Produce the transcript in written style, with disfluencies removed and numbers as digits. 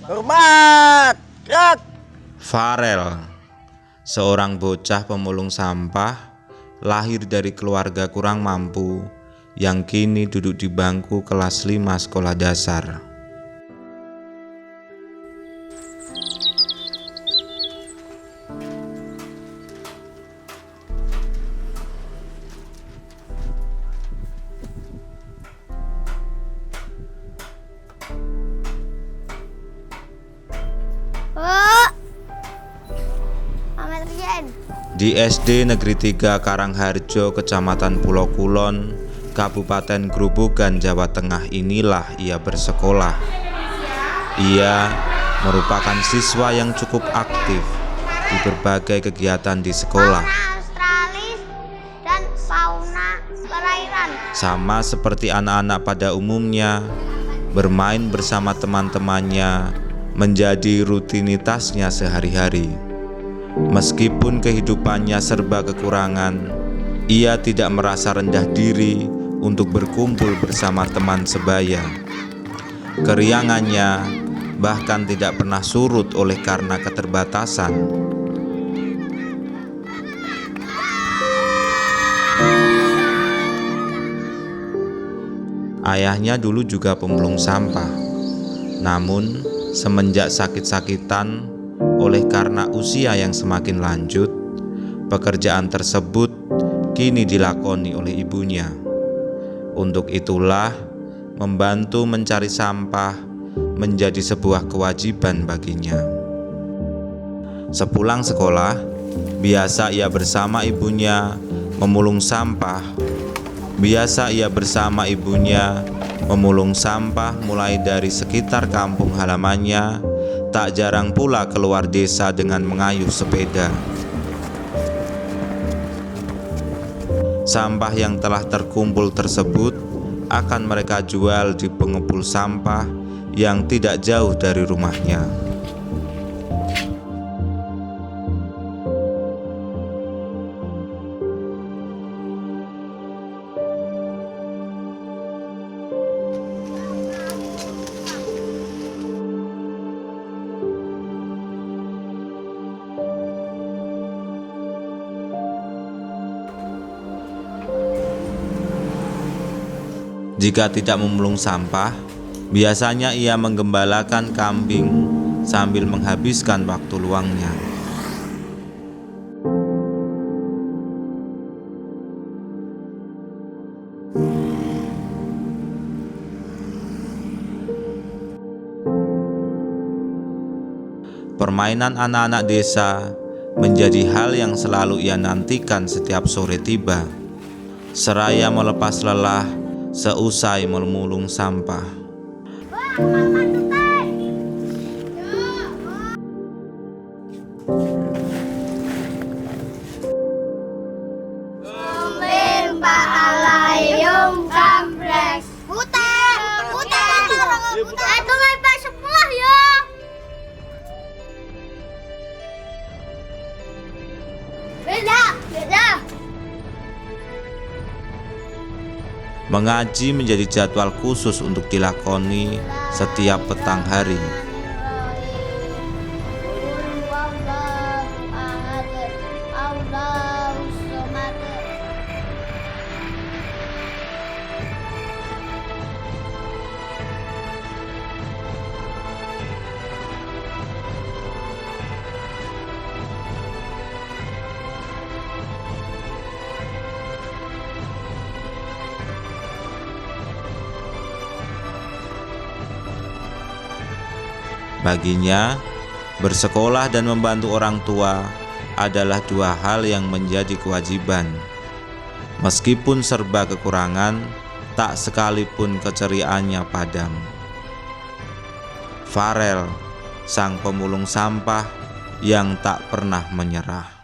Hormat, gerak. Farel, seorang bocah pemulung sampah, lahir dari keluarga kurang mampu yang kini duduk di bangku kelas 5 sekolah dasar. Di SD Negeri 3 Karangharjo, Kecamatan Pulau Kulon, Kabupaten Grobogan, Jawa Tengah inilah ia bersekolah. Ia merupakan siswa yang cukup aktif di berbagai kegiatan di sekolah. Australis dan fauna perairan. Sama seperti anak-anak pada umumnya, bermain bersama teman-temannya menjadi rutinitasnya sehari-hari. Meskipun kehidupannya serba kekurangan, ia tidak merasa rendah diri untuk berkumpul bersama teman sebaya. Keriangannya bahkan tidak pernah surut oleh karena keterbatasan. Ayahnya dulu juga pemulung sampah. Namun, semenjak sakit-sakitan oleh karena usia yang semakin lanjut, pekerjaan tersebut kini dilakoni oleh ibunya. Untuk itulah, membantu mencari sampah menjadi sebuah kewajiban baginya. Sepulang sekolah, biasa ia bersama ibunya memulung sampah. Memulung sampah mulai dari sekitar kampung halamannya, tak jarang pula keluar desa dengan mengayuh sepeda. Sampah yang telah terkumpul tersebut akan mereka jual di pengepul sampah yang tidak jauh dari rumahnya. Jika tidak memulung sampah, biasanya ia menggembalakan kambing sambil menghabiskan waktu luangnya. Permainan anak-anak desa menjadi hal yang selalu ia nantikan setiap sore tiba, seraya melepas lelah seusai memulung sampah. Mengaji menjadi jadwal khusus untuk dilakoni setiap petang hari. Baginya, bersekolah dan membantu orang tua adalah dua hal yang menjadi kewajiban. Meskipun serba kekurangan, tak sekalipun keceriaannya padam. Farel, sang pemulung sampah yang tak pernah menyerah.